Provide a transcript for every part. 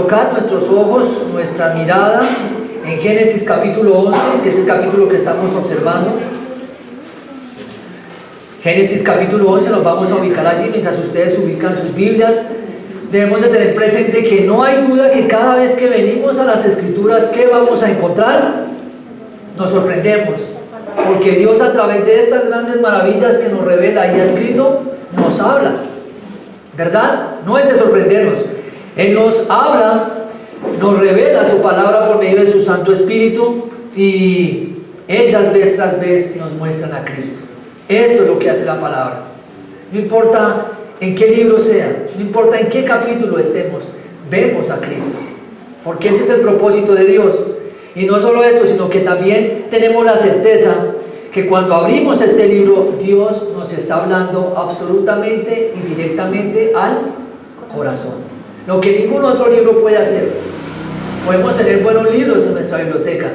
colocar nuestros ojos, nuestra mirada en Génesis capítulo 11, que es el capítulo que estamos observando. Génesis capítulo 11, nos vamos a ubicar allí mientras ustedes ubican sus Biblias. Debemos de tener presente que no hay duda que cada vez que venimos a las Escrituras, ¿qué vamos a encontrar? Nos sorprendemos, porque Dios a través de estas grandes maravillas que nos revela y ha escrito, nos habla, ¿verdad? No es de sorprendernos. Él nos habla, nos revela su palabra por medio de su Santo Espíritu y ellas vez tras vez nos muestran a Cristo. Esto es lo que hace la palabra. No importa en qué libro sea, no importa en qué capítulo estemos, vemos a Cristo, porque ese es el propósito de Dios. Y no solo esto, sino que también tenemos la certeza que cuando abrimos este libro, Dios nos está hablando absolutamente y directamente al corazón, lo que ningún otro libro puede hacer. Podemos tener buenos libros en nuestra biblioteca,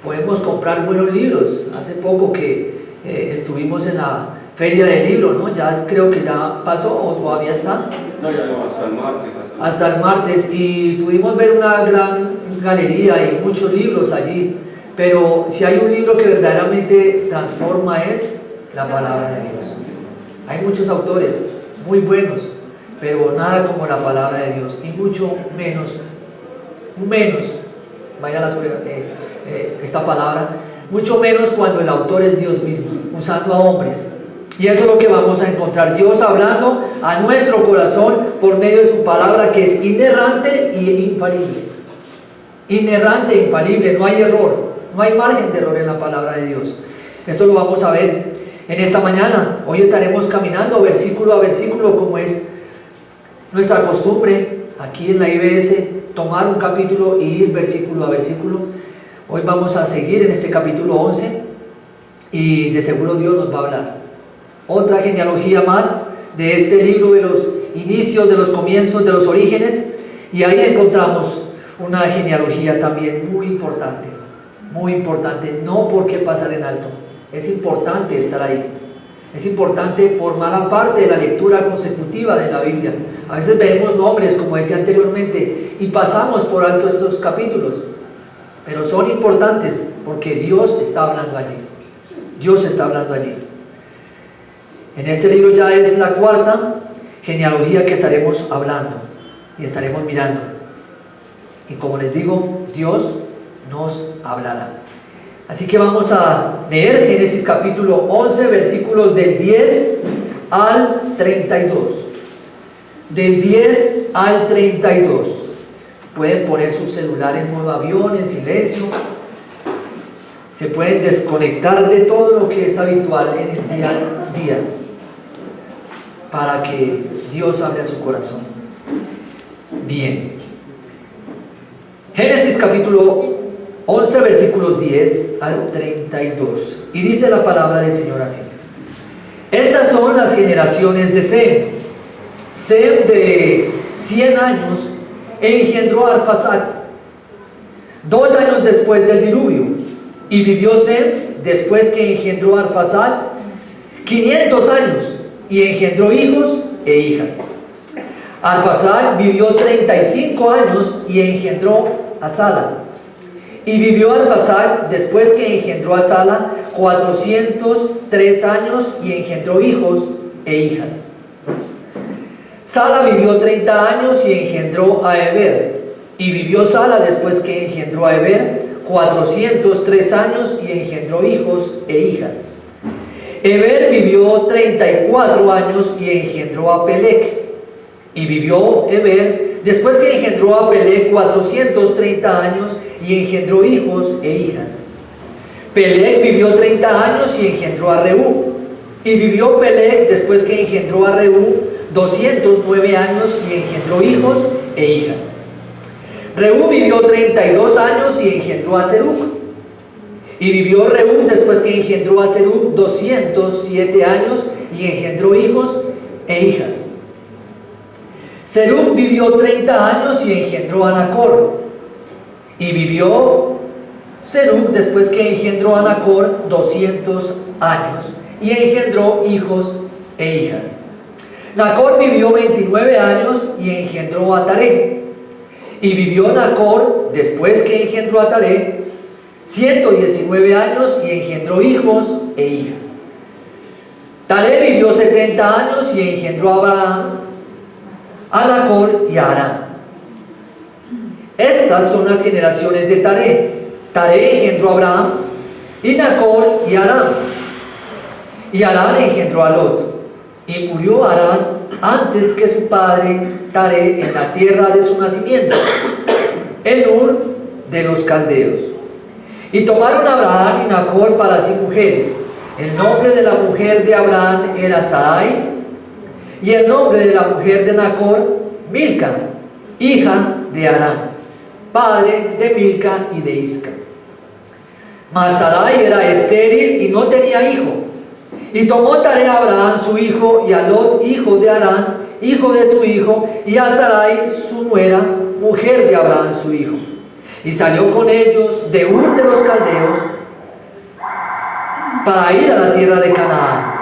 podemos comprar buenos libros. Hace poco que estuvimos en la feria del libro, ¿no? Creo que ya pasó, o todavía está. No, ya no, hasta el martes. Hasta el martes, y pudimos ver una gran galería y muchos libros allí. Pero si hay un libro que verdaderamente transforma, es la palabra de Dios. Hay muchos autores muy buenos, pero nada como la palabra de Dios, y mucho menos, vaya esta palabra, mucho menos cuando el autor es Dios mismo, usando a hombres. Y eso es lo que vamos a encontrar, Dios hablando a nuestro corazón por medio de su palabra, que es inerrante e infalible. Inerrante e infalible, no hay error, no hay margen de error en la palabra de Dios. Esto lo vamos a ver en esta mañana. Hoy estaremos caminando versículo a versículo, como es nuestra costumbre aquí en la IBS, tomar un capítulo y ir versículo a versículo. Hoy vamos a seguir en este capítulo 11 y de seguro Dios nos va a hablar. Otra genealogía más de este libro, de los inicios, de los comienzos, de los orígenes, y ahí encontramos una genealogía también muy importante, no porque pasar en alto, es importante estar ahí, es importante formar parte de la lectura consecutiva de la Biblia. A veces vemos nombres, como decía anteriormente, y pasamos por alto estos capítulos, pero son importantes porque Dios está hablando allí, Dios está hablando allí. En este libro ya es la cuarta genealogía que estaremos hablando y estaremos mirando. Y como les digo, Dios nos hablará. Así que vamos a leer Génesis capítulo 11, versículos del 10 al 32. Del 10 al 32. Pueden poner su celular en modo avión, en silencio. Se pueden desconectar de todo lo que es habitual en el día a día, para que Dios hable a su corazón. Bien. Génesis capítulo 11, versículos 10 al 32. Y dice la palabra del Señor así: Estas son las generaciones de Sem. Sem de 100 años engendró a Arfaxad 2 años después del diluvio. Y vivió Sem, después que engendró a Arfaxad, 500 años, y engendró hijos e hijas. Arfaxad vivió 35 años y engendró a Sala. Y vivió Arfaxad, después que engendró a Sala, 403 años y engendró hijos e hijas. Sala vivió 30 años y engendró a Heber. Y vivió Sala, después que engendró a Heber, 403 años y engendró hijos e hijas. Heber vivió 34 años y engendró a Pelec. Y vivió Heber, después que engendró a Pelec, 430 años y engendró hijos e hijas. Pelec vivió 30 años y engendró a Reú. Y vivió Pelec, después que engendró a Reú, 209 años y engendró hijos e hijas. Reú vivió 32 años y engendró a Serug. Y vivió Reú, después que engendró a Serug, 207 años y engendró hijos e hijas. Serug vivió 30 años y engendró a Nacor. Y vivió Serug, después que engendró a Nacor, 200 años y engendró hijos e hijas. Nacor vivió 29 años y engendró a Taré. Y vivió Nacor, después que engendró a Taré, 119 años y engendró hijos e hijas. Taré vivió 70 años y engendró a Abraham, a Nacor y a Harán. Estas son las generaciones de Taré. Taré engendró a Abraham, y Nacor y Harán. Y Harán engendró a Lot. Y murió Harán antes que su padre Taré en la tierra de su nacimiento, en Ur de los caldeos. Y tomaron a Abraham y Nacor para sí mujeres. El nombre de la mujer de Abraham era Sarai, y el nombre de la mujer de Nacor, Milca, hija de Harán, padre de Milca y de Isca. Mas Sarai era estéril y no tenía hijo. Y tomó Taré a Abraham su hijo, y a Lot hijo de Harán, hijo de su hijo, y a Sarai su nuera, mujer de Abraham su hijo. Y salió con ellos de Ur de los caldeos para ir a la tierra de Canaán.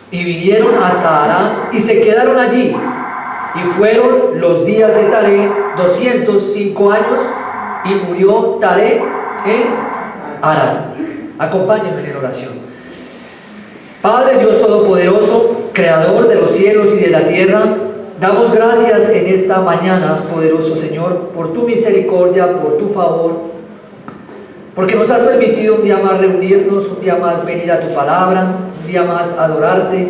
Y vinieron hasta Harán y se quedaron allí. Y fueron los días de Taré 205 años, y murió Taré en Harán. Acompáñenme en oración. Padre Dios Todopoderoso, Creador de los cielos y de la tierra, damos gracias en esta mañana, poderoso Señor, por tu misericordia, por tu favor, porque nos has permitido un día más reunirnos, un día más venir a tu palabra, un día más adorarte,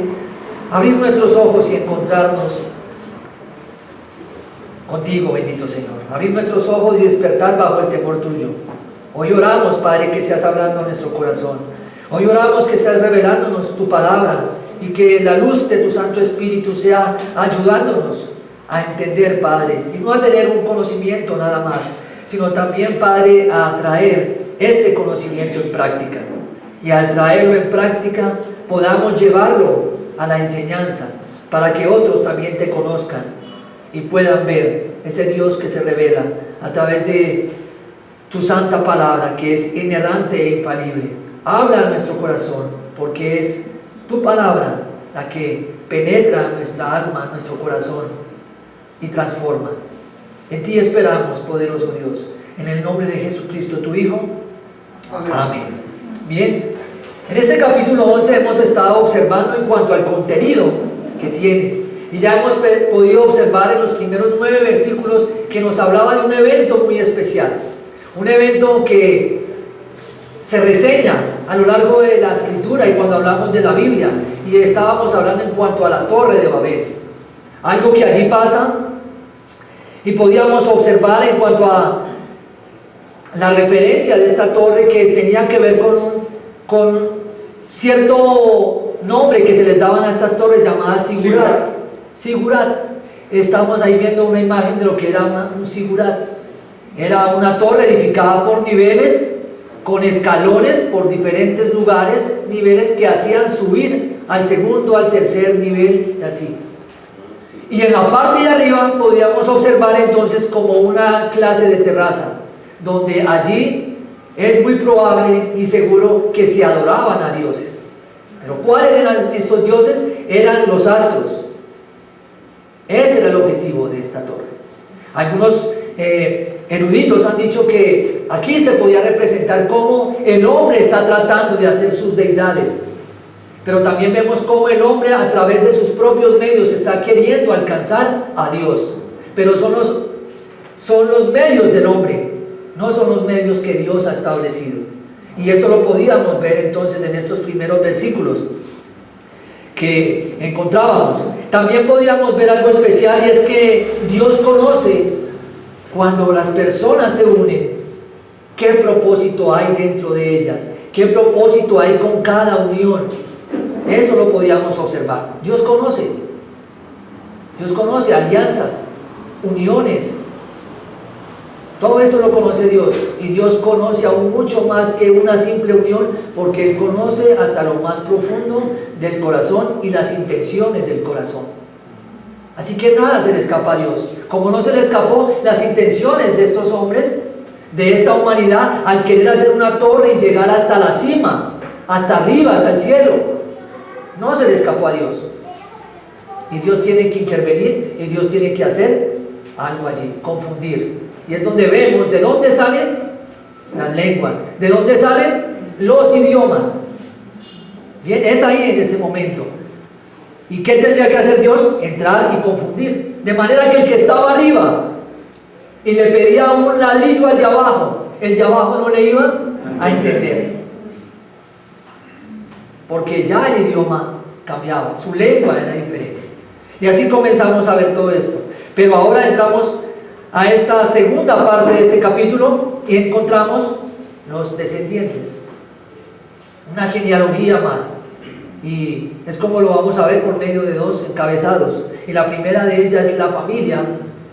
abrir nuestros ojos y encontrarnos contigo, bendito Señor. Abrir nuestros ojos y despertar bajo el temor tuyo. Hoy oramos, Padre, que seas hablando a nuestro corazón. Hoy oramos que seas revelándonos tu palabra y que la luz de tu Santo Espíritu sea ayudándonos a entender, Padre, y no a tener un conocimiento nada más, sino también, Padre, a traer este conocimiento en práctica. Y al traerlo en práctica, podamos llevarlo a la enseñanza para que otros también te conozcan y puedan ver ese Dios que se revela a través de tu santa palabra, que es inerrante e infalible. Habla a nuestro corazón, porque es tu palabra la que penetra nuestra alma, nuestro corazón y transforma. En ti esperamos, poderoso Dios, en el nombre de Jesucristo, tu Hijo. Amén. Amén. Bien, en este capítulo 11 hemos estado observando en cuanto al contenido que tiene, y ya hemos podido observar en los primeros 9 versículos que nos hablaba de un evento muy especial, un evento que se reseña a lo largo de la escritura y cuando hablamos de la Biblia, y estábamos hablando en cuanto a la Torre de Babel, algo que allí pasa, y podíamos observar en cuanto a la referencia de esta torre, que tenía que ver con cierto nombre que se les daban a estas torres llamadas sigurat. Sigurat. Estamos ahí viendo una imagen de lo que era un sigurat. Era una torre edificada por niveles, con escalones por diferentes lugares, niveles que hacían subir al segundo, al tercer nivel, y así. Y en la parte de arriba podíamos observar entonces como una clase de terraza, donde allí es muy probable y seguro que se adoraban a dioses. Pero ¿cuáles eran estos dioses? Eran los astros. Este era el objetivo de esta torre. Algunos eruditos han dicho que aquí se podía representar cómo el hombre está tratando de hacer sus deidades, pero también vemos cómo el hombre a través de sus propios medios está queriendo alcanzar a Dios, pero son los medios del hombre, no son los medios que Dios ha establecido. Y esto lo podíamos ver entonces en estos primeros versículos que encontrábamos. También podíamos ver algo especial, y es que Dios conoce cuando las personas se unen, qué propósito hay dentro de ellas, qué propósito hay con cada unión. Eso lo podíamos observar. Dios conoce alianzas, uniones. Todo esto lo conoce Dios, y Dios conoce aún mucho más que una simple unión, porque Él conoce hasta lo más profundo del corazón y las intenciones del corazón. Así que nada se le escapa a Dios, como no se le escapó las intenciones de estos hombres, de esta humanidad, al querer hacer una torre y llegar hasta la cima, hasta arriba, hasta el cielo. No se le escapó a Dios. Y Dios tiene que intervenir, y Dios tiene que hacer algo allí, confundir. Y es donde vemos de dónde salen las lenguas, de dónde salen los idiomas. Bien, es ahí en ese momento. ¿Y qué tendría que hacer Dios? Entrar y confundir. De manera que el que estaba arriba y le pedía un ladrillo al de abajo, el de abajo no le iba a entender. Porque ya el idioma cambiaba, su lengua era diferente. Y así comenzamos a ver todo esto. Pero ahora entramos a esta segunda parte de este capítulo y encontramos los descendientes. Una genealogía más. Y es como lo vamos a ver por medio de dos encabezados. Y la primera de ellas es la familia.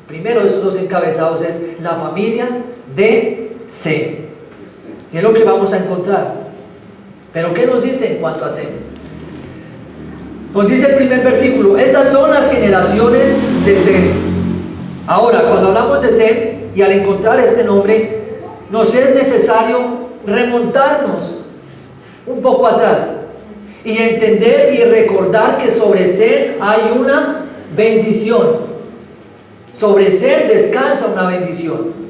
Primero de estos dos encabezados es la familia de Sem. Y es lo que vamos a encontrar. Pero ¿qué nos dice en cuanto a Sem? Nos dice el primer versículo: estas son las generaciones de Sem. Ahora, cuando hablamos de Sem y al encontrar este nombre, nos es necesario remontarnos un poco atrás y entender y recordar que sobre Sem hay una bendición. Sobre Sem descansa una bendición.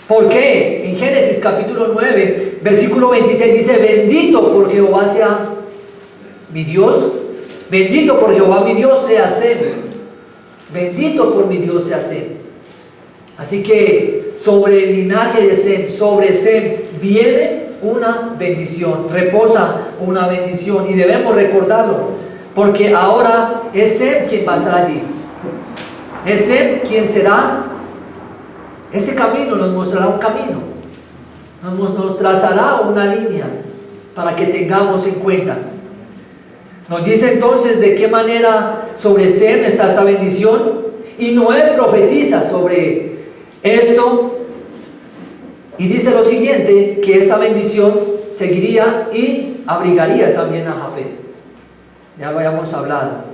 ¿Por qué? En Génesis capítulo 9, versículo 26 dice: bendito por Jehová sea mi Dios, bendito por Jehová mi Dios sea Sem. Bendito por mi Dios sea Sem. Así que sobre el linaje de Sem, sobre Sem viene una bendición, reposa una bendición, y debemos recordarlo, porque ahora es Sem quien va a estar allí. Es Sem quien será ese camino, nos mostrará un camino, nos trazará una línea para que tengamos en cuenta. Nos dice entonces de qué manera sobre Sem está esta bendición, y Noé profetiza sobre esto y dice lo siguiente: que esa bendición seguiría y abrigaría también a Jafet. Ya lo habíamos hablado.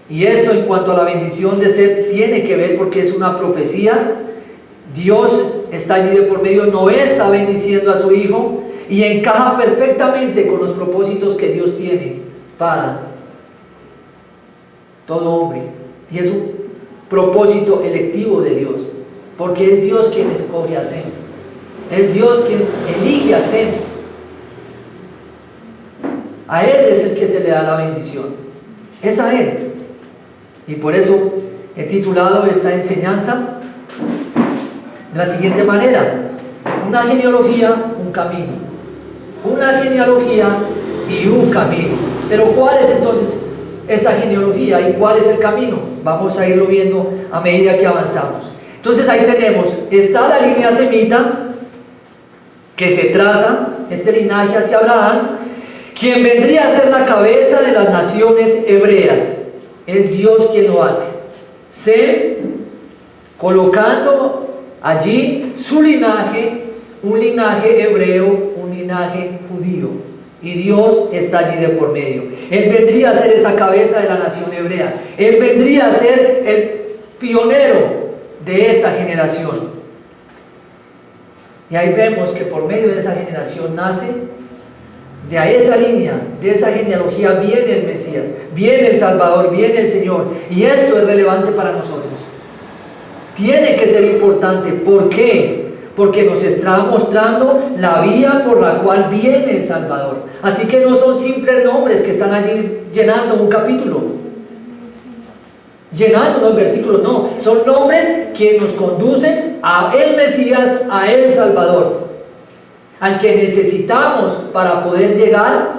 Y esto en cuanto a la bendición de Sem tiene que ver porque es una profecía. Dios está allí de por medio, Noé está bendiciendo a su hijo y encaja perfectamente con los propósitos que Dios tiene para todo hombre. Y es un propósito electivo de Dios, porque es Dios quien escoge a Sem, es Dios quien elige a Sem. A él es el que se le da la bendición, es a él. Y por eso he titulado esta enseñanza de la siguiente manera: una genealogía, un camino. Una genealogía y un camino. Pero ¿cuál es entonces esa genealogía y cuál es el camino? Vamos a irlo viendo a medida que avanzamos. Entonces ahí tenemos, está la línea semita que se traza, este linaje hacia Abraham, quien vendría a ser la cabeza de las naciones hebreas. Es Dios quien lo hace. Sem, colocando allí su linaje, un linaje hebreo, un linaje judío. Y Dios está allí de por medio. Él vendría a ser esa cabeza de la nación hebrea. Él vendría a ser el pionero de esta generación. Y ahí vemos que por medio de esa generación nace, de esa línea, de esa genealogía viene el Mesías, viene el Salvador, viene el Señor. Y esto es relevante para nosotros. Tiene que ser importante. ¿Por qué? Porque nos está mostrando la vía por la cual viene el Salvador. Así que no son simples nombres que están allí llenando un capítulo, llenando unos versículos, no, son nombres que nos conducen a el Mesías, a el Salvador, al que necesitamos para poder llegar,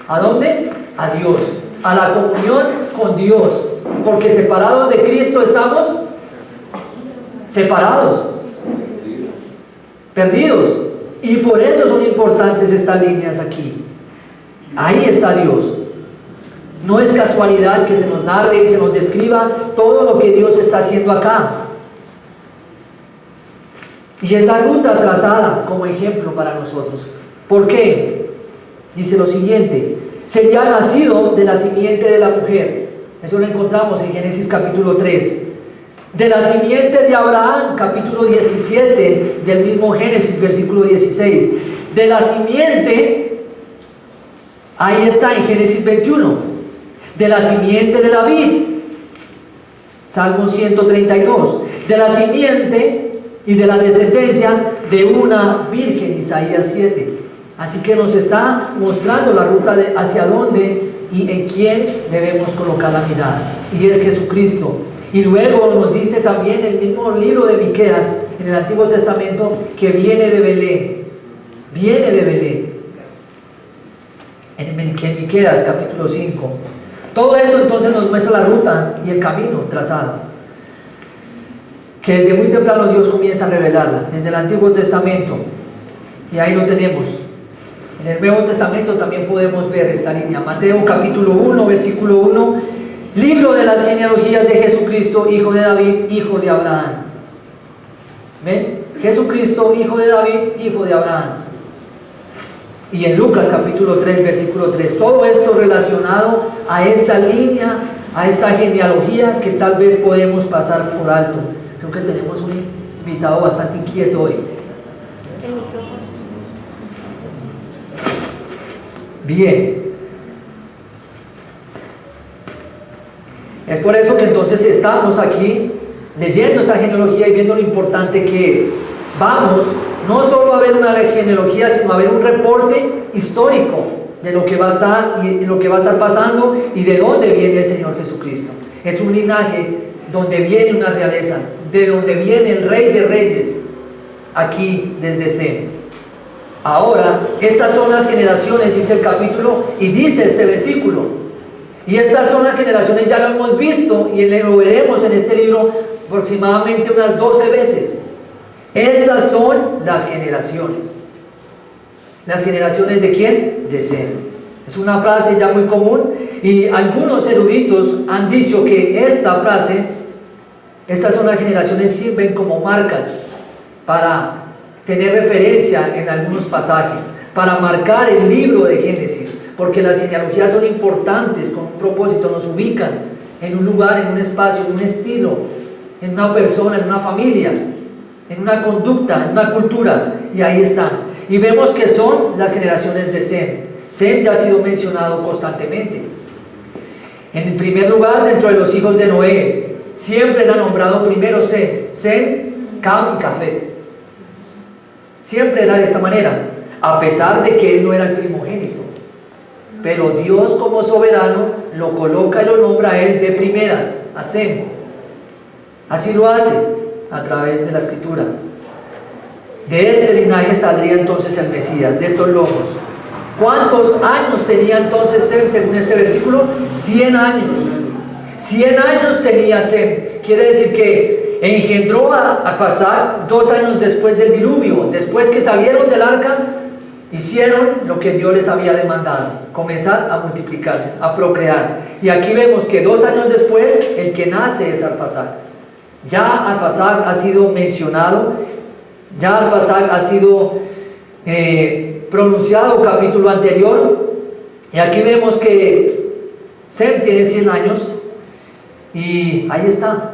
¿a dónde? A Dios, a la comunión con Dios, porque separados de Cristo estamos separados, perdidos, y por eso son importantes estas líneas aquí. Ahí está Dios. No es casualidad que se nos narre y se nos describa todo lo que Dios está haciendo acá. Y es la ruta trazada como ejemplo para nosotros. ¿Por qué? Dice lo siguiente: sería nacido de la simiente de la mujer. Eso lo encontramos en Génesis capítulo 3. De la simiente de Abraham, capítulo 17 del mismo Génesis, versículo 16. De la simiente, ahí está en Génesis 21. De la simiente de David, Salmo 132. De la simiente y de la descendencia de una virgen, Isaías 7. Así que nos está mostrando la ruta de hacia dónde y en quién debemos colocar la mirada. Y es Jesucristo. Y luego nos dice también el mismo libro de Miqueas, en el Antiguo Testamento, que viene de Belén. Viene de Belén. En Miqueas capítulo 5. Todo esto entonces nos muestra la ruta y el camino trazado, que desde muy temprano Dios comienza a revelarla, desde el Antiguo Testamento. Y ahí lo tenemos. En el Nuevo Testamento también podemos ver esta línea. Mateo capítulo 1, versículo 1. Libro de las genealogías de Jesucristo, hijo de David, hijo de Abraham. ¿Ven? Jesucristo, hijo de David, hijo de Abraham. Y en Lucas capítulo 3, versículo 3. Todo esto relacionado a esta línea, a esta genealogía que tal vez podemos pasar por alto. Creo que tenemos un invitado bastante inquieto hoy. El micrófono. Bien. Es por eso que entonces estamos aquí leyendo esta genealogía y viendo lo importante que es. Vamos no solo a ver una genealogía, sino a ver un reporte histórico de lo que va a estar y lo que va a estar pasando y de dónde viene el Señor Jesucristo. Es un linaje donde viene una realeza, de donde viene el Rey de Reyes, aquí desde Sem. Ahora, estas son las generaciones, dice el capítulo, y dice este versículo. Y estas son las generaciones, ya lo hemos visto y lo veremos en este libro aproximadamente unas 12 veces. Estas son las generaciones. ¿Las generaciones de quién? De Sem. Es una frase ya muy común y algunos eruditos han dicho que esta frase, estas son las generaciones, sirven como marcas para tener referencia en algunos pasajes, para marcar el libro de Génesis, porque las genealogías son importantes, con un propósito, nos ubican en un lugar, en un espacio, en un estilo, en una persona, en una familia, en una conducta, en una cultura, y ahí están. Y vemos que son las generaciones de Sem. Sem ya ha sido mencionado constantemente. En primer lugar, dentro de los hijos de Noé, siempre era nombrado primero Sem, Cam y Jafet. Siempre era de esta manera, a pesar de que él no era el primogénito. Pero Dios, como soberano, lo coloca y lo nombra a él de primeras, a Sem. Así lo hace a través de la Escritura. De este linaje saldría entonces el Mesías, de estos lobos. ¿Cuántos años tenía entonces Sem según este versículo? 100 años. 100 años tenía Sem. Quiere decir que engendró a pasar 2 años después del diluvio. Después que salieron del arca, hicieron lo que Dios les había demandado: comenzar a multiplicarse, a procrear. Y aquí vemos que 2 años después, el que nace es Arfaxad. Ya Arfaxad ha sido mencionado, ya Arfaxad ha sido pronunciado capítulo anterior. Y aquí vemos que Sem tiene 100 años y ahí está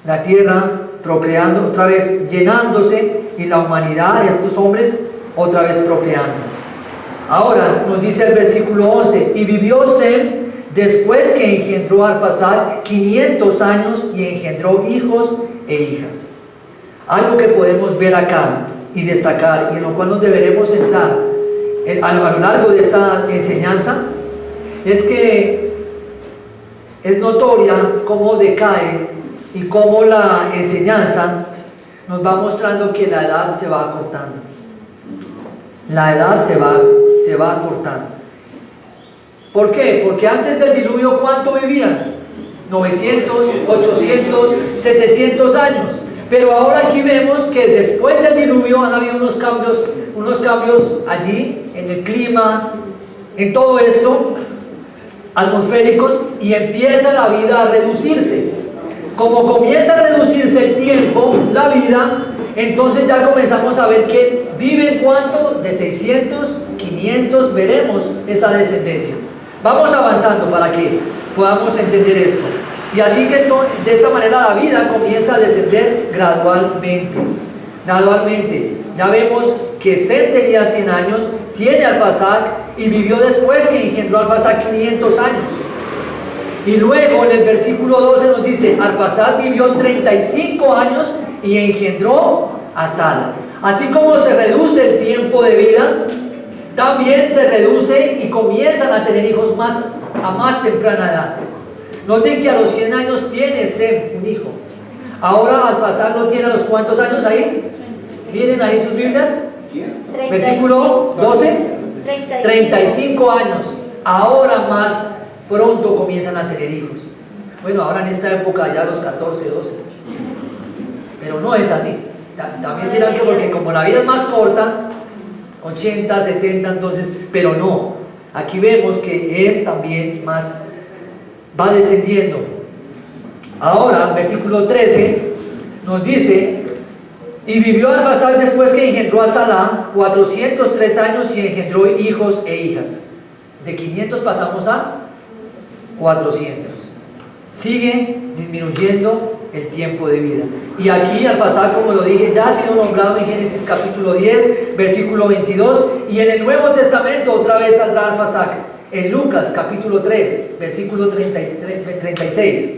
la tierra procreando, otra vez llenándose, y la humanidad de estos hombres otra vez procreando. Ahora nos dice el versículo 11: y vivió Sem después que engendró a Arfaxad 500 años y engendró hijos e hijas. Algo que podemos ver acá y destacar, y en lo cual nos deberemos centrar a lo largo de esta enseñanza, es que es notoria cómo decae y cómo la enseñanza nos va mostrando que la edad se va acortando. La edad se va acortando. ¿Por qué? Porque antes del diluvio, ¿cuánto vivían? 900, 800, 700 años. Pero ahora aquí vemos que después del diluvio han habido unos cambios allí, en el clima, en todo esto, atmosféricos, y empieza la vida a reducirse. Como comienza a reducirse el tiempo, la vida, entonces ya comenzamos a ver que viven cuánto, de 600, 500, veremos esa descendencia. Vamos avanzando para que podamos entender esto. Y así que de esta manera la vida comienza a descender gradualmente. Gradualmente. Ya vemos que Sem tenía 100 años, tiene Arfaxad y vivió después que engendró Arfaxad 500 años. Y luego en el versículo 12 nos dice, Arphaxad vivió 35 años y engendró a Sala. Así como se reduce el tiempo de vida, también se reduce y comienzan a tener hijos a más temprana edad. Noten que a los 100 años tiene Sem un hijo. Ahora Arphaxad lo tiene a los ¿cuántos años ahí? Miren ahí sus Biblias. Versículo 12. 35 años. Ahora más pronto comienzan a tener hijos. Bueno, ahora en esta época ya a los 14, 12. Pero no es así. También dirán que porque como la vida es más corta, 80, 70, entonces, pero no. Aquí vemos que es también más, va descendiendo. Ahora, versículo 13 nos dice, y vivió Arphaxad después que engendró a Sala 403 años y engendró hijos e hijas. De 500 pasamos a 400. Sigue disminuyendo el tiempo de vida. Y aquí Arphaxad, como lo dije, ya ha sido nombrado en Génesis capítulo 10, versículo 22, y en el Nuevo Testamento otra vez saldrá Arphaxad, en Lucas capítulo 3, versículo 36.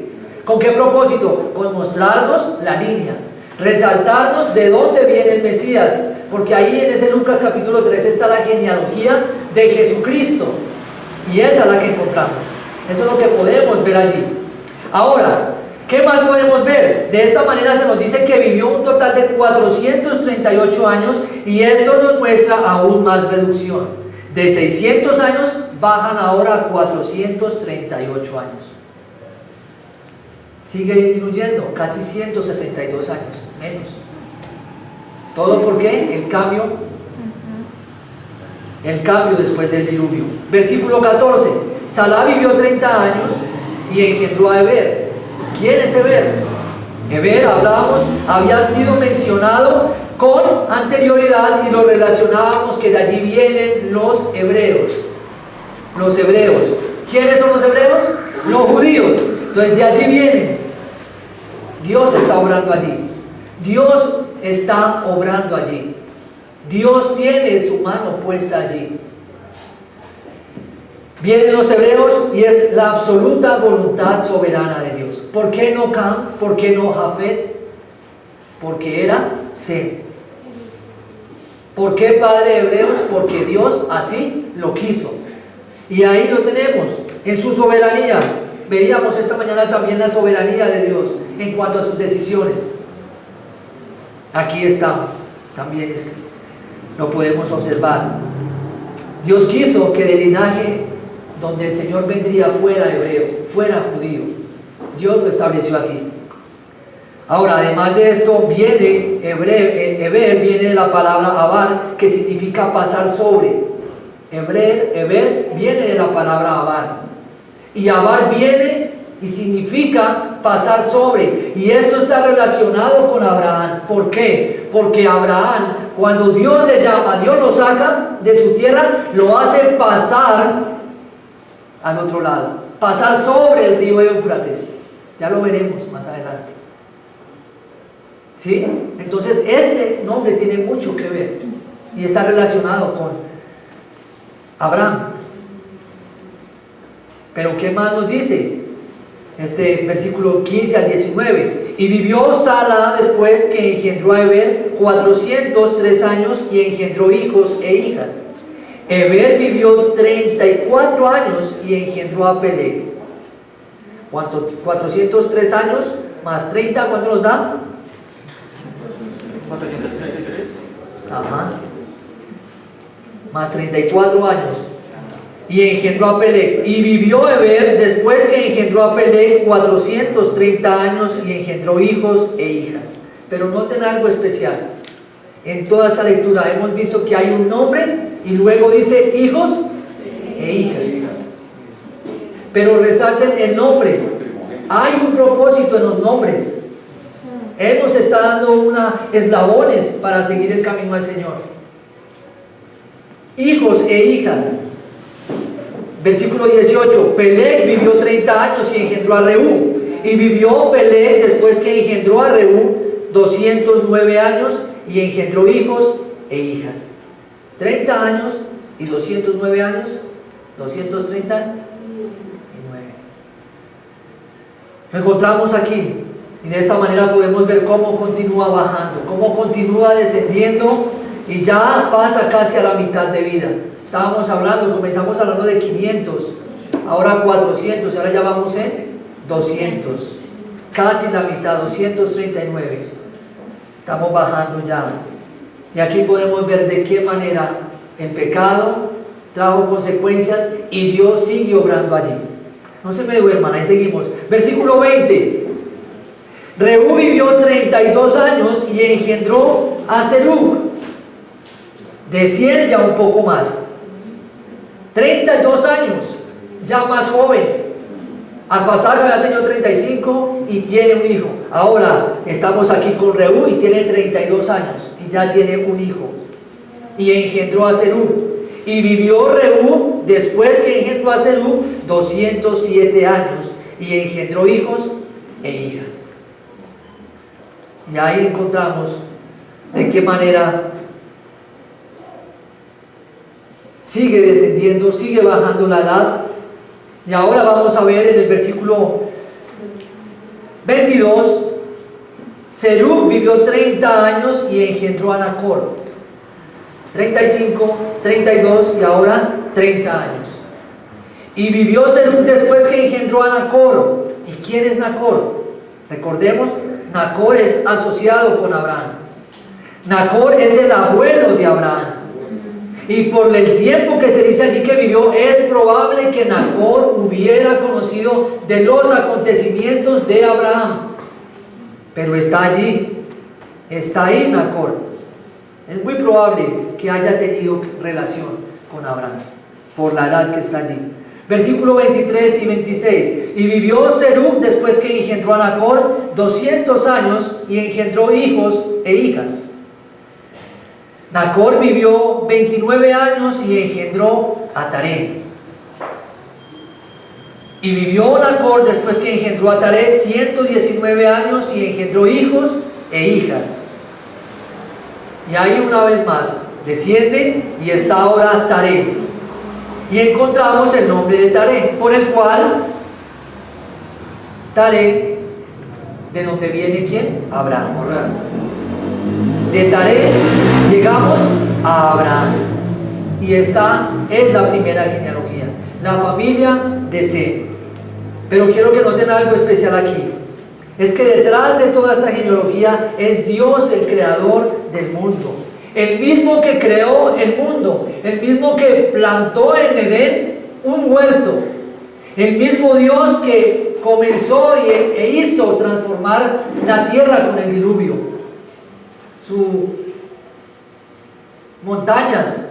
¿Con qué propósito? Con mostrarnos la línea, resaltarnos de dónde viene el Mesías, porque ahí en ese Lucas capítulo 3 está la genealogía de Jesucristo, y esa es la que encontramos. Eso es lo que podemos ver allí. Ahora, ¿qué más podemos ver? De esta manera se nos dice que vivió un total de 438 años, y esto nos muestra aún más reducción. De 600 años bajan ahora a 438 años. Sigue disminuyendo, casi 162 años, menos. ¿Todo por qué? El cambio después del diluvio. Versículo 14, Sala vivió 30 años y engendró a Eber. ¿Quién es Eber? Eber, hablábamos, había sido mencionado con anterioridad y lo relacionábamos que de allí vienen los hebreos. Los hebreos. ¿Quiénes son los hebreos? Los judíos. Entonces de allí vienen. Dios está obrando allí. Dios está obrando allí. Dios tiene su mano puesta allí. Vienen los hebreos y es la absoluta voluntad soberana de Dios. ¿Por qué no Cam? ¿Por qué no Jafet? Porque era Sem. ¿Por qué padre de hebreos? Porque Dios así lo quiso. Y ahí lo tenemos, en su soberanía. Veíamos esta mañana también la soberanía de Dios en cuanto a sus decisiones. Aquí está, también lo podemos observar. Dios quiso que del linaje donde el Señor vendría fuera hebreo, fuera judío. Dios lo estableció así. Ahora, además de esto, viene Eber viene de la palabra Abar, que significa pasar sobre. Eber viene de la palabra Abar. Y Abar viene y significa pasar sobre. Y esto está relacionado con Abraham. ¿Por qué? Porque Abraham, cuando Dios le llama, Dios lo saca de su tierra, lo hace pasar al otro lado, pasar sobre el río Éufrates. Ya lo veremos más adelante. ¿Sí? Entonces este nombre tiene mucho que ver y está relacionado con Abraham. Pero ¿qué más nos dice? Este versículo 15 al 19. Y vivió Sala después que engendró a Eber 403 años y engendró hijos e hijas. Eber vivió 34 años y engendró a Peleg. ¿Cuánto? 403 años más 30, ¿cuánto nos da? 433. Ajá. Más 34 años. Y engendró a Peleg. Y vivió Eber después que engendró a Peleg 430 años y engendró hijos e hijas. Pero noten algo especial. En toda esta lectura hemos visto que hay un nombre y luego dice hijos e hijas. Pero resalten el nombre. Hay un propósito en los nombres. Él nos está dando eslabones para seguir el camino al Señor. Hijos e hijas. Versículo 18. Peleg vivió 30 años y engendró a Reú. Y vivió Peleg después que engendró a Reú 209 años y engendró hijos e hijas. 30 años y 209 años, 239. Lo encontramos aquí. Y de esta manera podemos ver cómo continúa bajando, cómo continúa descendiendo y ya pasa casi a la mitad de vida. Estábamos hablando, comenzamos hablando de 500, ahora 400, y ahora ya vamos en 200. Casi la mitad, 239. Estamos bajando ya. Y aquí podemos ver de qué manera el pecado trajo consecuencias y Dios sigue obrando allí. No se me duerman, ahí seguimos. Versículo 20. Rehú vivió 32 años y engendró a Serug. De 100 ya un poco más. 32 años, ya más joven. Arfaxad había tenido 35 y tiene un hijo. Ahora estamos aquí con Rehú y tiene 32 años y ya tiene un hijo. Y engendró a Serug. Y vivió Rehú, después que engendró a Serug, 207 años y engendró hijos e hijas. Y ahí encontramos de qué manera sigue descendiendo, sigue bajando la edad. Y ahora vamos a ver en el versículo 22, Serug vivió 30 años y engendró a Nacor. 35, 32 y ahora 30 años. Y vivió Serug después que engendró a Nacor. ¿Y quién es Nacor? Recordemos, Nacor es asociado con Abraham. Nacor es el abuelo de Abraham. Y por el tiempo que se dice allí que vivió, es probable que Nacor hubiera conocido de los acontecimientos de Abraham. Pero está allí, está ahí Nacor. Es muy probable que haya tenido relación con Abraham, por la edad que está allí. Versículo 23 y 26. Y vivió Serug después que engendró a Nacor 200 años y engendró hijos e hijas. Nacor vivió 29 años y engendró a Taré. Y vivió Nacor después que engendró a Taré 119 años y engendró hijos e hijas. Y ahí una vez más desciende y está ahora Taré. Y encontramos el nombre de Taré, por el cual Taré, ¿de dónde viene quién? Abraham. De Taré llegamos a Abraham. Y esta es la primera genealogía, la familia de Sem. Pero quiero que noten algo especial aquí. Es que detrás de toda esta genealogía es Dios el creador del mundo. El mismo que creó el mundo, el mismo que plantó en Edén un huerto, el mismo Dios que comenzó e hizo transformar la tierra con el diluvio, sus montañas,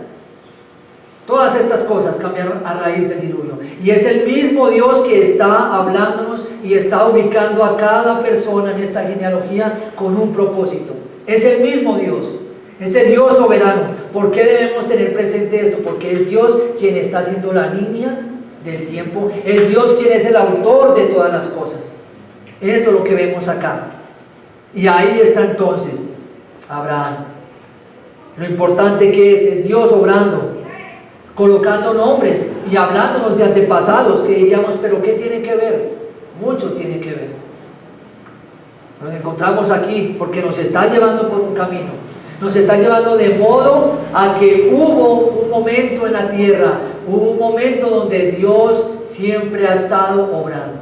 todas estas cosas cambiaron a raíz del diluvio. Y es el mismo Dios que está hablándonos y está ubicando a cada persona en esta genealogía con un propósito. Es el mismo Dios, ese Dios soberano. ¿Por qué debemos tener presente esto? Porque es Dios quien está haciendo la línea del tiempo. Es Dios quien es el autor de todas las cosas. Eso es lo que vemos acá. Y ahí está entonces Abraham. Lo importante que es Dios obrando, colocando nombres y hablándonos de antepasados, que diríamos, pero ¿qué tiene que ver? Mucho tiene que ver. Nos encontramos aquí porque nos está llevando por un camino. Nos está llevando de modo a que hubo un momento en la tierra, hubo un momento donde Dios siempre ha estado obrando.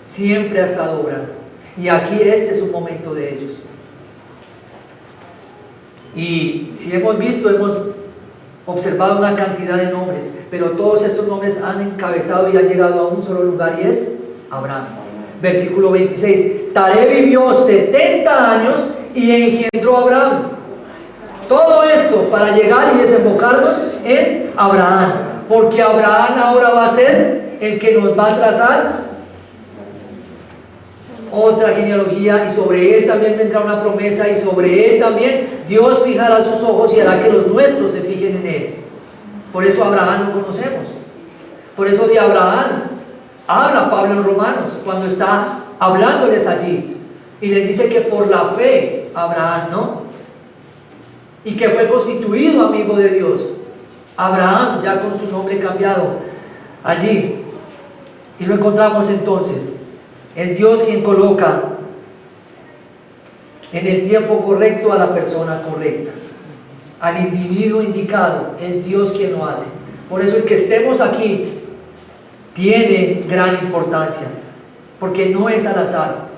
Siempre ha estado obrando. Y aquí este es un momento de ellos. Y si hemos visto, hemos observado una cantidad de nombres, pero todos estos nombres han encabezado y han llegado a un solo lugar, y es Abraham. Versículo 26. Taré vivió 70 años y engendró a Abraham. Todo esto para llegar y desembocarnos en Abraham, porque Abraham ahora va a ser el que nos va a trazar otra genealogía, y sobre él también vendrá una promesa, y sobre él también Dios fijará sus ojos y hará que los nuestros se fijen en él. Por eso Abraham lo conocemos. Por eso de Abraham habla Pablo en Romanos, cuando está hablándoles allí, y les dice que por la fe Abraham, ¿no? Y que fue constituido amigo de Dios. Abraham, ya con su nombre cambiado allí. Y lo encontramos entonces Es Dios quien coloca en el tiempo correcto a la persona correcta, al individuo indicado. Es Dios quien lo hace. Por eso el que estemos aquí tiene gran importancia, porque no es al azar,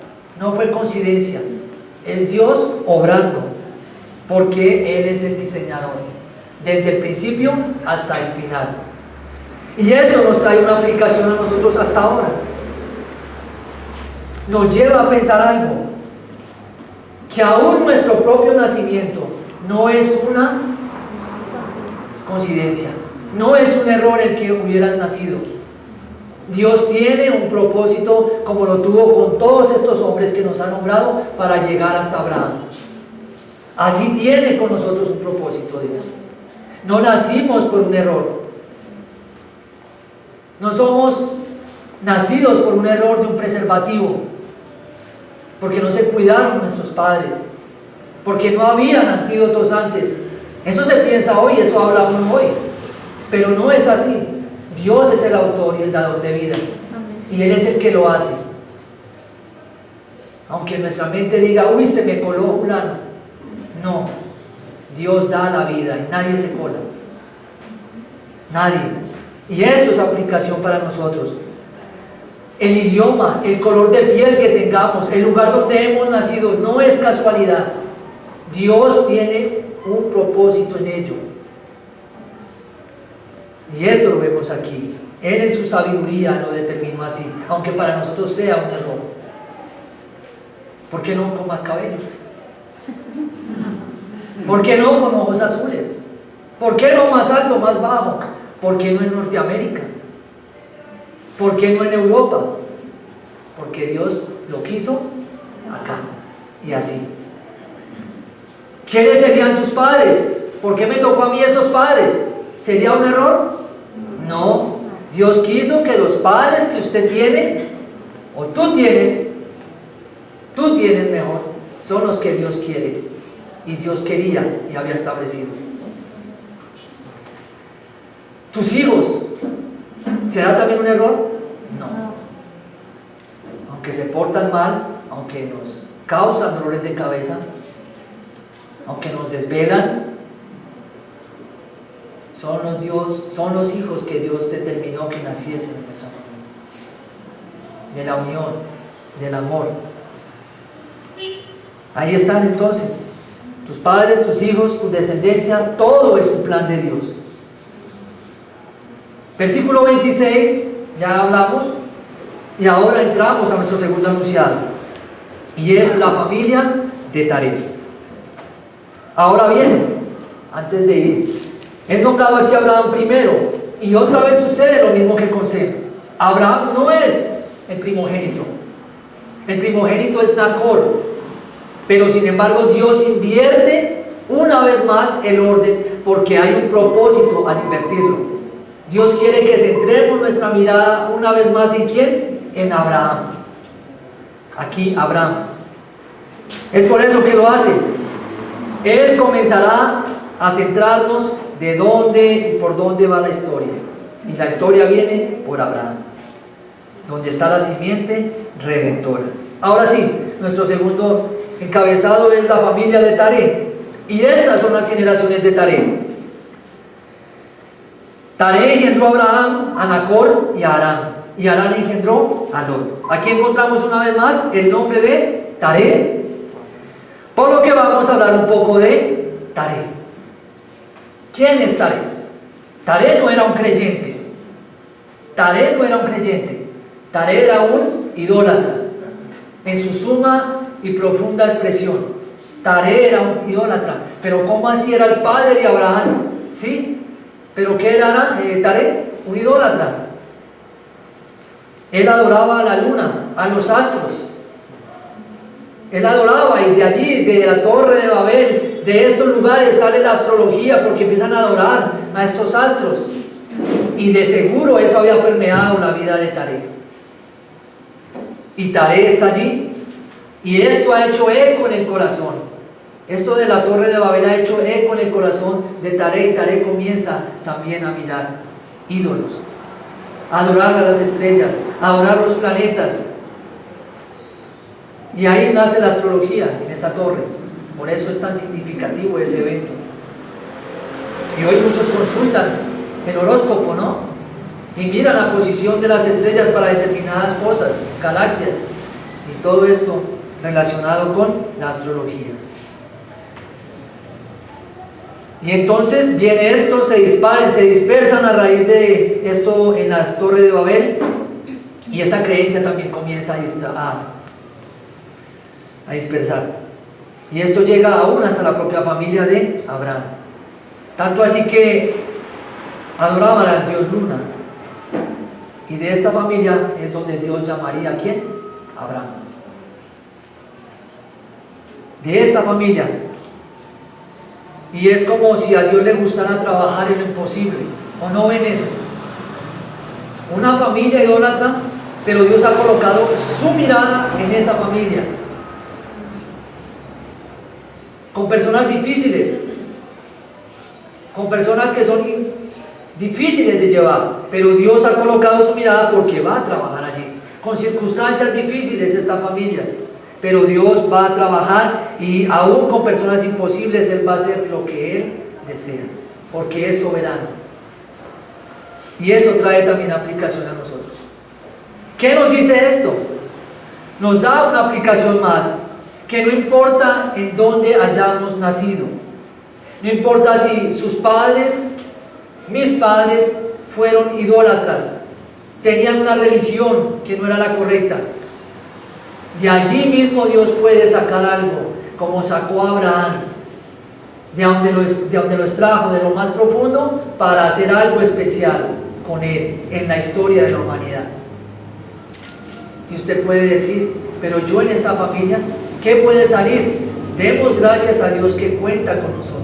no fue coincidencia, es Dios obrando, porque Él es el diseñador, desde el principio hasta el final. Y esto nos trae una aplicación a nosotros hasta ahora. Nos lleva a pensar algo, que aún nuestro propio nacimiento no es una coincidencia, no es un error el que hubieras nacido. Dios tiene un propósito, como lo tuvo con todos estos hombres que nos ha nombrado, para llegar hasta Abraham. Así tiene con nosotros un propósito Dios. No nacimos por un error. No somos nacidos por un error de un preservativo, porque no se cuidaron nuestros padres, porque no habían antídotos antes. Eso se piensa hoy, eso habla uno hoy, pero no es así. Dios es el autor y el dador de vida, y Él es el que lo hace. Aunque nuestra mente diga, uy, se me coló fulano, no, Dios da la vida y nadie se cola, nadie. Y esto es aplicación para nosotros. El idioma, el color de piel que tengamos, el lugar donde hemos nacido, no es casualidad. Dios tiene un propósito en ello. Y esto lo vemos aquí. Él en su sabiduría lo determinó así, aunque para nosotros sea un error. ¿Por qué no con más cabello? ¿Por qué no con ojos azules? ¿Por qué no más alto, más bajo? ¿Por qué no en Norteamérica? ¿Por qué no en Europa? Porque Dios lo quiso acá y así. ¿Quiénes serían tus padres? ¿Por qué me tocó a mí esos padres? ¿Sería un error? No. Dios quiso que los padres que usted tiene, o tú tienes mejor, son los que Dios quiere. Y Dios quería y había establecido. ¿Tus hijos? ¿Será también un error? No. Aunque se portan mal, aunque nos causan dolores de cabeza, aunque nos desvelan, son los hijos que Dios determinó que naciesen en nuestra familia, de la unión, del amor. Ahí están entonces, tus padres, tus hijos, tu descendencia, todo es un plan de Dios. Versículo 26, ya hablamos, y ahora entramos a nuestro segundo anunciado, y es la familia de Taré. Ahora bien, antes de ir, es nombrado aquí Abraham primero, y otra vez sucede lo mismo que con Sem. Abraham no es el primogénito es Nacor, pero sin embargo Dios invierte una vez más el orden, porque hay un propósito al invertirlo. Dios quiere que centremos nuestra mirada una vez más en ¿quién? En Abraham. Aquí Abraham. Es por eso que lo hace. Él comenzará a centrarnos de dónde y por dónde va la historia. Y la historia viene por Abraham, donde está la simiente redentora. Ahora sí, nuestro segundo encabezado es la familia de Taré. Y estas son las generaciones de Taré. Taré engendró a Abraham, a Nacor y a Harán. Y Harán engendró a Lot. Aquí encontramos una vez más el nombre de Taré. Por lo que vamos a hablar un poco de Taré. ¿Quién es Taré? Taré no era un creyente. Taré era un idólatra, en su suma y profunda expresión. Taré era un idólatra. Pero ¿cómo así era el padre de Abraham? ¿Sí? ¿Pero qué era Taré? Un idólatra. Él adoraba a la luna, a los astros. Él adoraba, y de allí, de la torre de Babel, de estos lugares sale la astrología, porque empiezan a adorar a estos astros. Y de seguro eso había permeado la vida de Taré. Y Taré está allí, y esto ha hecho eco en el corazón. Esto de la torre de Babel ha hecho eco en el corazón de Taré, y Taré comienza también a mirar ídolos, a adorar a las estrellas, a adorar los planetas. Y ahí nace la astrología, en esa torre. Por eso es tan significativo ese evento. Y hoy muchos consultan el horóscopo, ¿no? Y miran la posición de las estrellas para determinadas cosas, galaxias, y todo esto relacionado con la astrología. Y entonces viene esto, se dispersan a raíz de esto en las torres de Babel, y esta creencia también comienza a dispersar. Y esto llega aún hasta la propia familia de Abraham. Tanto así que adoraban al dios Luna. Y de esta familia es donde Dios llamaría ¿a quién? Abraham. De esta familia. Y es como si a Dios le gustara trabajar en lo imposible. ¿O no ven eso? Una familia idólatra, pero Dios ha colocado su mirada en esa familia. Con personas difíciles, con personas que son difíciles de llevar, pero Dios ha colocado su mirada porque va a trabajar allí. Con circunstancias difíciles estas familias, pero Dios va a trabajar, y aún con personas imposibles Él va a hacer lo que Él desea, porque es soberano. Y eso trae también aplicación a nosotros. ¿Qué nos dice esto? Nos da una aplicación más, que no importa en dónde hayamos nacido, no importa si sus padres, mis padres, fueron idólatras, tenían una religión que no era la correcta, de allí mismo Dios puede sacar algo, como sacó a Abraham, de donde lo extrajo, de lo más profundo, para hacer algo especial con él en la historia de la humanidad. Y usted puede decir, pero yo en esta familia, ¿qué puede salir? Demos gracias a Dios que cuenta con nosotros.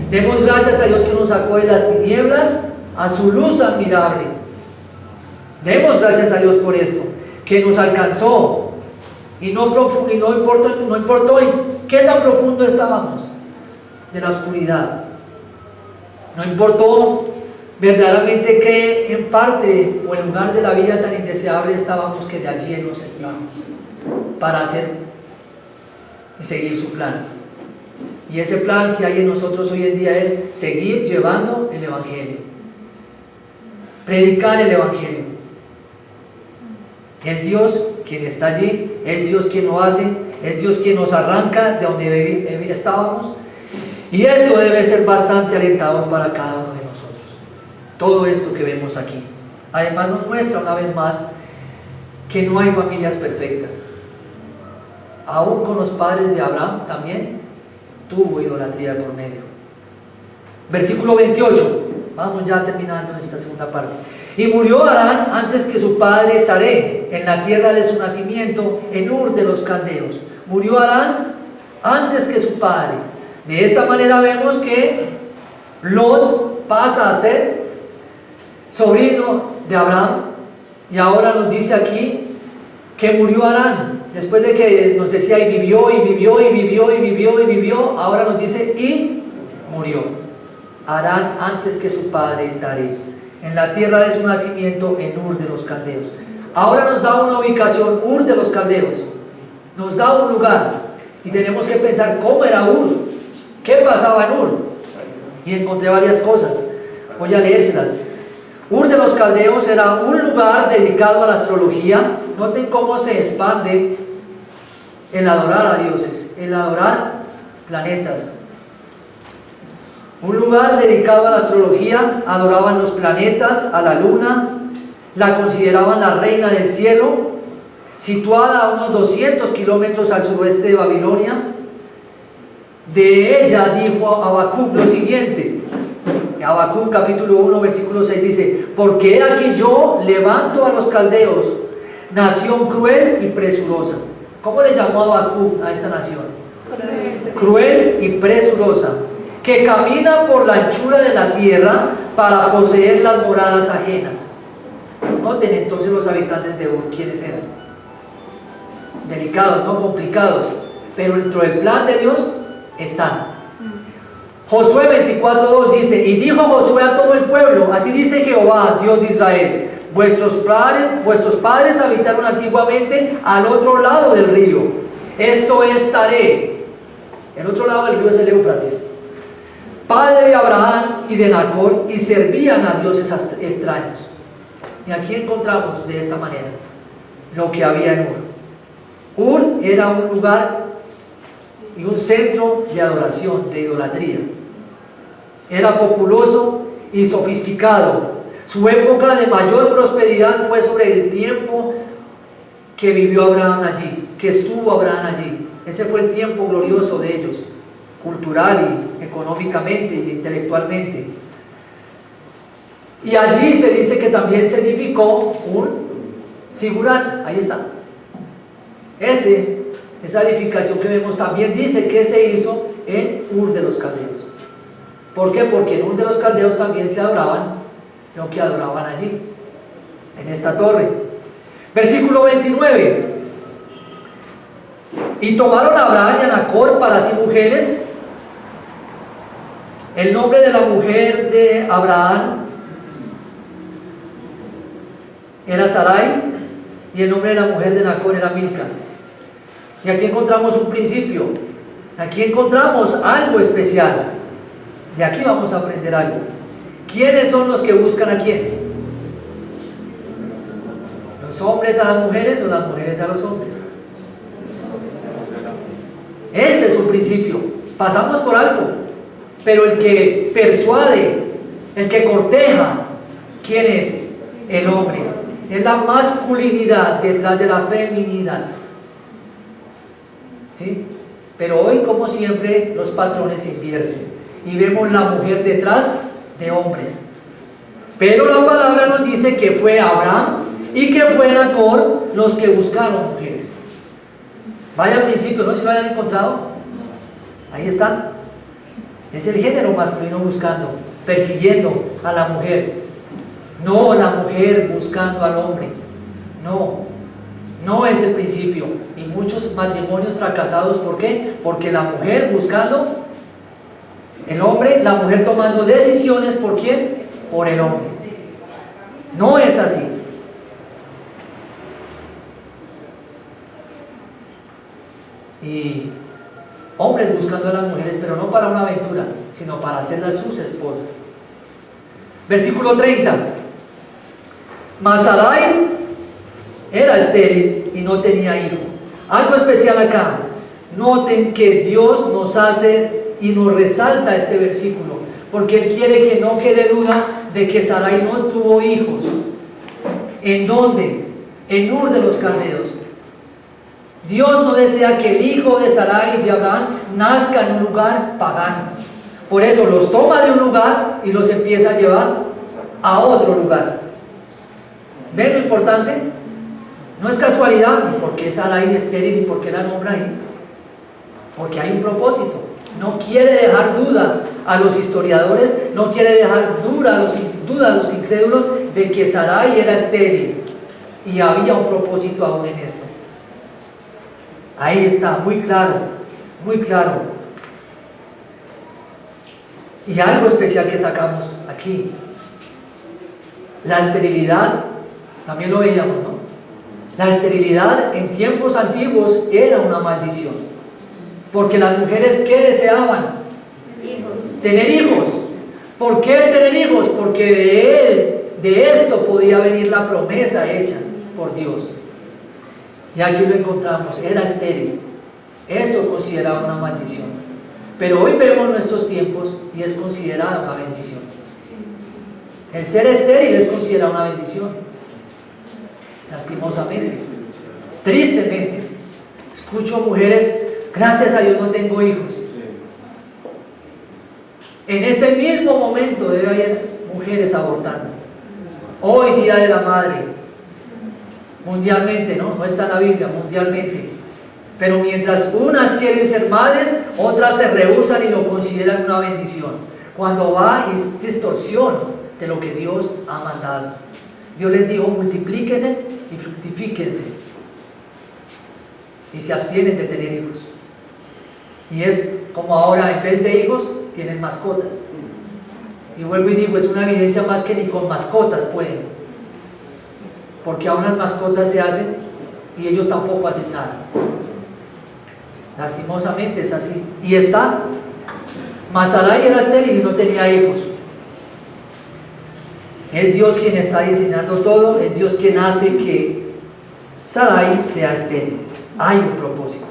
Demos gracias a Dios que nos sacó de las tinieblas a su luz admirable. Demos gracias a Dios por esto, que nos alcanzó. Y no importó en qué tan profundo estábamos de la oscuridad. No importó verdaderamente que en parte o en lugar de la vida tan indeseable estábamos, que de allí Él nos extrajo para hacer y seguir su plan. Y ese plan que hay en nosotros hoy en día es seguir llevando el Evangelio, predicar el Evangelio. Es Dios quien está allí, es Dios quien lo hace, es Dios quien nos arranca de donde estábamos. Y esto debe ser bastante alentador para cada uno de nosotros. Todo esto que vemos aquí. Además nos muestra una vez más que no hay familias perfectas. Aún con los padres de Abraham también tuvo idolatría por medio. Versículo 28. Vamos ya terminando en esta segunda parte. Y murió Harán antes que su padre Taré, en la tierra de su nacimiento, en Ur de los Caldeos. Murió Harán antes que su padre. De esta manera vemos que Lot pasa a ser sobrino de Abraham, y ahora nos dice aquí que murió Harán. Después de que nos decía y vivió, y vivió, y vivió, y vivió, y vivió, ahora nos dice y murió Harán antes que su padre Taré, en la tierra de su nacimiento, en Ur de los Caldeos. Ahora nos da una ubicación, Ur de los Caldeos, nos da un lugar, y tenemos que pensar cómo era Ur, qué pasaba en Ur, y encontré varias cosas, voy a leérselas. Ur de los Caldeos era un lugar dedicado a la astrología. Noten cómo se expande el adorar a dioses, el adorar planetas. Un lugar dedicado a la astrología, adoraban los planetas, a la luna, la consideraban la reina del cielo, situada a unos 200 kilómetros al suroeste de Babilonia. De ella dijo Habacuc lo siguiente, Habacuc capítulo 1 versículo 6 dice: porque he aquí yo levanto a los caldeos, nación cruel y presurosa. ¿Cómo le llamó Habacuc a esta nación? Cruel y presurosa, que camina por la anchura de la tierra para poseer las moradas ajenas. Noten entonces los habitantes de Ur, ¿quiénes eran? Delicados, no complicados, pero dentro del plan de Dios están. Josué 24:2 dice: y dijo Josué a todo el pueblo, así dice Jehová, Dios de Israel, vuestros padres habitaron antiguamente al otro lado del río, esto es Taré, el otro lado del río es el Éufrates, padre de Abraham y de Nacor, y servían a dioses extraños. Y aquí encontramos de esta manera lo que había en Ur. Ur era un lugar y un centro de adoración, de idolatría. Era populoso y sofisticado. Su época de mayor prosperidad fue sobre el tiempo que vivió Abraham allí, que estuvo Abraham allí. Ese fue el tiempo glorioso de ellos, cultural y económicamente y intelectualmente. Y allí se dice que también se edificó un sigurat, ahí está. Esa edificación que vemos también dice que se hizo en Ur de los Caldeos. ¿Por qué? Porque en Ur de los Caldeos también se adoraban lo que adoraban allí, en esta torre. Versículo 29. Y tomaron a Abraham y a Nacor para sí mujeres. El nombre de la mujer de Abraham era Sarai, y el nombre de la mujer de Nacor era Milca. Y aquí encontramos un principio, aquí encontramos algo especial. De aquí vamos a aprender algo. ¿Quiénes son los que buscan a quién? ¿Los hombres a las mujeres o las mujeres a los hombres? Este es un principio. Pasamos por alto. Pero el que persuade, el que corteja, ¿quién es? El hombre. Es la masculinidad detrás de la feminidad. ¿Sí? Pero hoy, como siempre, los patrones se invierten y vemos la mujer detrás de hombres. Pero la palabra nos dice que fue Abraham y que fue Nacor los que buscaron mujeres. Vaya al principio, ¿no? Si lo hayan encontrado, ahí está. Es el género masculino buscando, persiguiendo a la mujer, no la mujer buscando al hombre. No es el principio. Y muchos matrimonios fracasados, ¿por qué? Porque la mujer buscando el hombre, la mujer tomando decisiones, ¿por quién? Por el hombre. No es así. Y hombres buscando a las mujeres, pero no para una aventura, sino para hacerlas sus esposas. Versículo 30. Mas Sarai era estéril y no tenía hijo. Algo especial acá. Noten que Dios nos hace y nos resalta este versículo, porque Él quiere que no quede duda de que Sarai no tuvo hijos. ¿En dónde? En Ur de los Caldeos. Dios no desea que el hijo de Sarai y de Abraham nazca en un lugar pagano. Por eso los toma de un lugar y los empieza a llevar a otro lugar. ¿Ven lo importante? No es casualidad. ¿Por qué Sarai es estéril y por qué la nombra ahí? Porque hay un propósito. No quiere dejar duda a los historiadores, no quiere dejar duda a los incrédulos de que Sarai era estéril. Y había un propósito aún en esto. Ahí está, muy claro, muy claro. Y algo especial que sacamos aquí. La esterilidad, también lo veíamos, ¿no? La esterilidad en tiempos antiguos era una maldición. Porque las mujeres, ¿qué deseaban? Hijos. Tener hijos. ¿Por qué tener hijos? Porque de esto podía venir la promesa hecha por Dios. Y aquí lo encontramos, era estéril. Esto consideraba una maldición. Pero hoy vemos nuestros tiempos y es considerada una bendición. El ser estéril es considerado una bendición. Lastimosamente, tristemente, escucho mujeres, gracias a Dios no tengo hijos. En este mismo momento debe haber mujeres abortando. Hoy, Día de la Madre. Mundialmente, ¿no? No está en la Biblia, mundialmente. Pero mientras unas quieren ser madres, otras se rehúsan y lo consideran una bendición. Cuando va es distorsión de lo que Dios ha mandado. Dios les dijo, multiplíquense y fructifíquense. Y se abstienen de tener hijos. Y es como ahora, en vez de hijos, tienen mascotas. Y vuelvo y digo, es una evidencia más que ni con mascotas pueden. Porque aún las mascotas se hacen y ellos tampoco hacen nada. Lastimosamente es así. Y está. Mas Sarai era estéril y no tenía hijos. Es Dios quien está diseñando todo. Es Dios quien hace que Sarai sea estéril. Hay un propósito.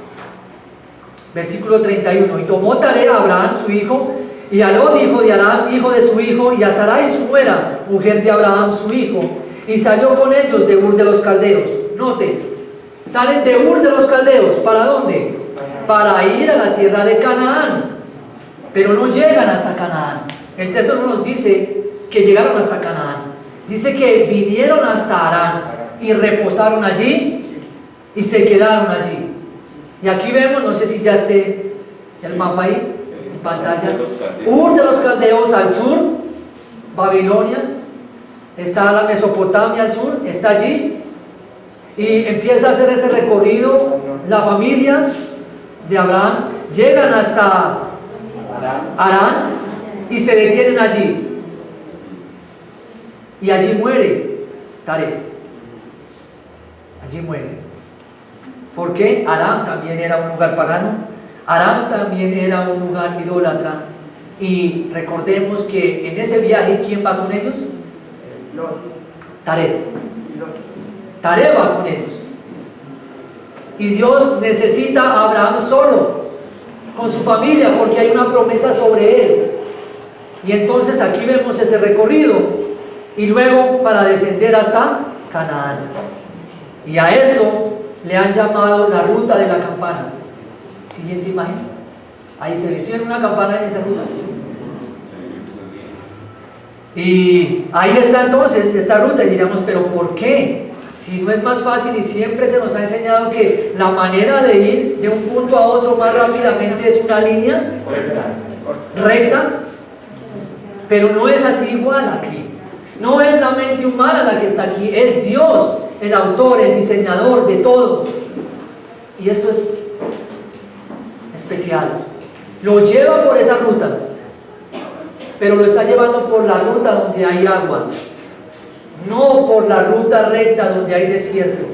Versículo 31. Y tomó Taré a Abraham su hijo, y a Lot hijo de Aram, hijo de su hijo, y a Sarai su nuera, mujer de Abraham su hijo, y salió con ellos de Ur de los Caldeos. Note, salen de Ur de los Caldeos. ¿Para dónde? Para ir a la tierra de Canaán. Pero no llegan hasta Canaán. El texto no nos dice que llegaron hasta Canaán. Dice que vinieron hasta Harán y reposaron allí y se quedaron allí. Y aquí vemos, no sé si ya esté el mapa ahí en pantalla, Ur de los Caldeos al sur, Babilonia, está la Mesopotamia al sur, está allí, y empieza a hacer ese recorrido la familia de Abraham, llegan hasta Harán y se detienen allí, y allí muere Taré, allí muere. ¿Por qué? Aram también era un lugar pagano, Aram también era un lugar idólatra, y recordemos que en ese viaje, ¿quién va con ellos? Taré. Taré va con ellos. Y Dios necesita a Abraham solo, con su familia, porque hay una promesa sobre él. Y entonces aquí vemos ese recorrido, y luego para descender hasta Canaán. Y a esto le han llamado la ruta de la campana. Siguiente imagen. Ahí se ve. ¿Sí ven una campana en esa ruta? Y ahí está entonces esta ruta, y diríamos, ¿pero por qué? Si no es más fácil, y siempre se nos ha enseñado que la manera de ir de un punto a otro más rápidamente es una línea recta, pero no es así igual aquí. No es la mente humana la que está aquí, es Dios, el autor, el diseñador de todo. Y esto es especial. Lo lleva por esa ruta, pero lo está llevando por la ruta donde hay agua, no por la ruta recta donde hay desierto.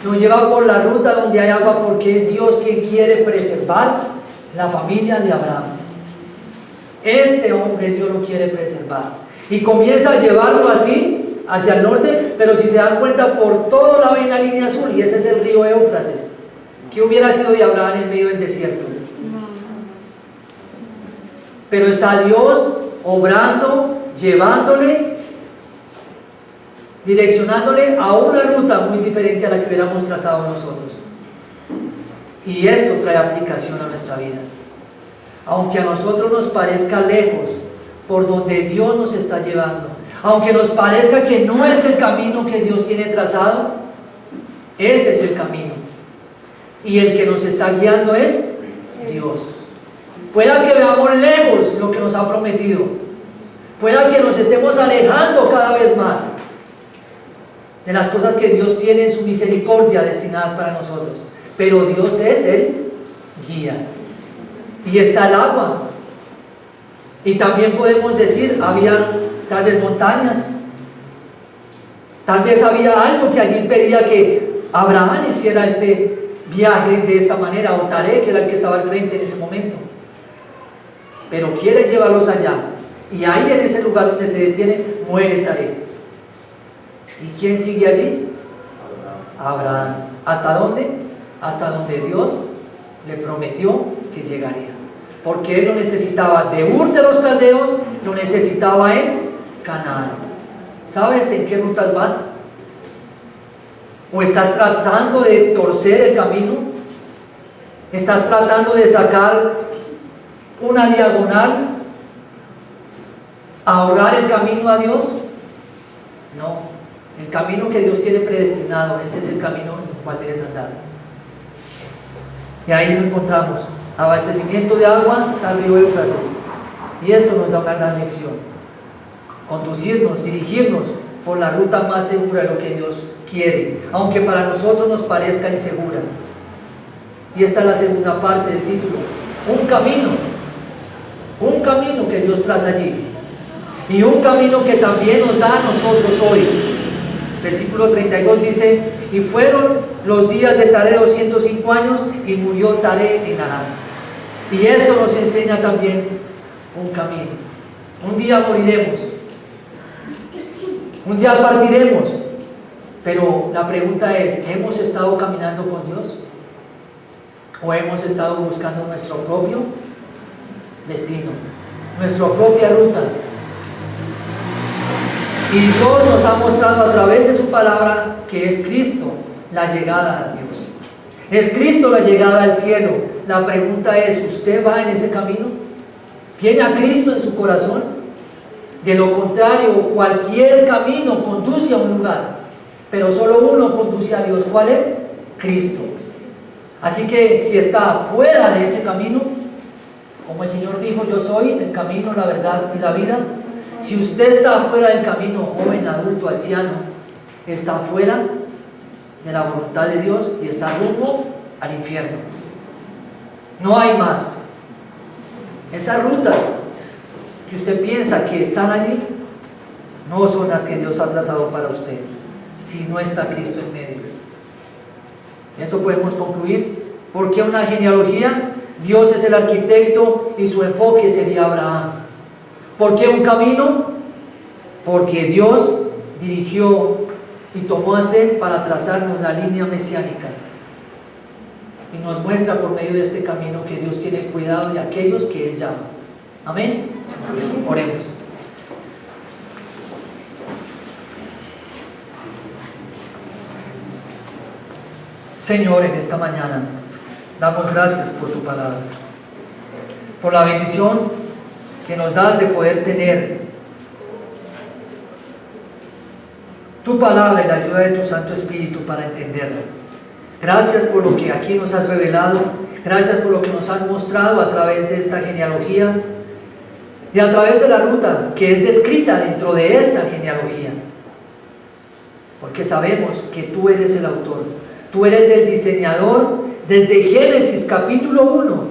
Lo lleva por la ruta donde hay agua, porque es Dios quien quiere preservar la familia de Abraham. Este hombre Dios lo quiere preservar, y comienza a llevarlo así hacia el norte, pero si se dan cuenta, por todo lado hay una línea azul, y ese es el río Éufrates. ¿Qué hubiera sido de Abraham en medio del desierto? Pero está Dios obrando, llevándole, direccionándole a una ruta muy diferente a la que hubiéramos trazado nosotros. Y esto trae aplicación a nuestra vida. Aunque a nosotros nos parezca lejos por donde Dios nos está llevando, aunque nos parezca que no es el camino que Dios tiene trazado, ese es el camino. Y el que nos está guiando es Dios. Pueda que veamos lejos lo que nos ha prometido, pueda que nos estemos alejando cada vez más de las cosas que Dios tiene en su misericordia destinadas para nosotros, pero Dios es el guía. Y está el agua, y también podemos decir, había tal vez montañas, tal vez había algo que allí impedía que Abraham hiciera este viaje de esta manera, o Taré, que era el que estaba al frente en ese momento, pero quiere llevarlos allá, y ahí en ese lugar donde se detiene, muere Taré. ¿Y quién sigue allí? Abraham. ¿Hasta dónde? Hasta donde Dios le prometió que llegaría, porque él lo necesitaba de Ur de los Caldeos, lo necesitaba en Canaán. ¿Sabes en qué rutas vas? ¿O estás tratando de torcer el camino? ¿Estás tratando de sacar una diagonal, ahogar el camino a Dios? No, el camino que Dios tiene predestinado, ese es el camino en el cual debes andar. Y ahí lo encontramos. Abastecimiento de agua, está el río Éufrates. Y esto nos da una gran lección. Conducirnos, dirigirnos por la ruta más segura de lo que Dios quiere, aunque para nosotros nos parezca insegura. Y esta es la segunda parte del título. Un camino que Dios traza allí, y un camino que también nos da a nosotros hoy. Versículo 32 dice: y fueron los días de Taré 205 años y murió Taré en Harán. Y esto nos enseña también un camino. Un día moriremos, un día partiremos, pero la pregunta es, ¿hemos estado caminando con Dios? ¿O hemos estado buscando nuestro propio destino, nuestra propia ruta? Y Dios nos ha mostrado a través de su palabra que es Cristo la llegada a Dios. Es Cristo la llegada al cielo. La pregunta es, ¿usted va en ese camino? ¿Tiene a Cristo en su corazón? De lo contrario, cualquier camino conduce a un lugar, pero solo uno conduce a Dios. ¿Cuál es? Cristo. Así que si está fuera de ese camino, como el Señor dijo, yo soy el camino, la verdad y la vida. Si usted está fuera del camino, joven, adulto, anciano, está fuera de la voluntad de Dios y está rumbo al infierno. No hay más. Esas rutas que usted piensa que están allí, no son las que Dios ha trazado para usted, si no está Cristo en medio. Eso podemos concluir. ¿Por qué una genealogía? Dios es el arquitecto y su enfoque sería Abraham. ¿Por qué un camino? Porque Dios dirigió y tomó a Seth para trazarnos la línea mesiánica. Y nos muestra por medio de este camino que Dios tiene cuidado de aquellos que Él llama. Amén. Amén. Oremos. Señor, en esta mañana damos gracias por tu palabra, por la bendición que nos das de poder tener tu palabra y la ayuda de tu Santo Espíritu para entenderla. Gracias por lo que aquí nos has revelado, gracias por lo que nos has mostrado a través de esta genealogía y a través de la ruta que es descrita dentro de esta genealogía, porque sabemos que tú eres el autor, tú eres el diseñador desde Génesis capítulo 1,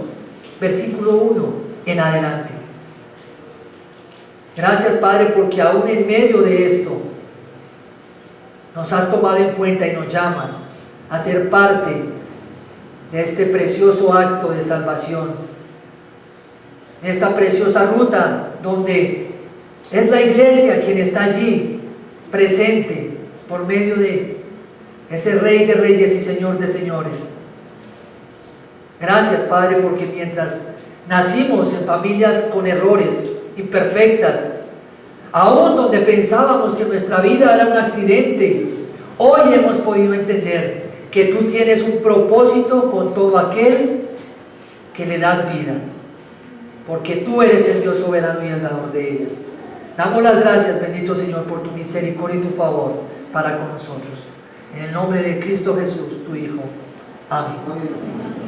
versículo 1 en adelante. Gracias, Padre, porque aún en medio de esto nos has tomado en cuenta y nos llamas a ser parte de este precioso acto de salvación, esta preciosa ruta donde es la iglesia quien está allí presente por medio de ese Rey de Reyes y Señor de Señores. Gracias, Padre, porque mientras nacimos en familias con errores, imperfectas, aún donde pensábamos que nuestra vida era un accidente, hoy hemos podido entender que tú tienes un propósito con todo aquel que le das vida, porque tú eres el Dios soberano y el dador de ellas. Damos las gracias, bendito Señor, por tu misericordia y tu favor para con nosotros. En el nombre de Cristo Jesús, tu Hijo. Amén.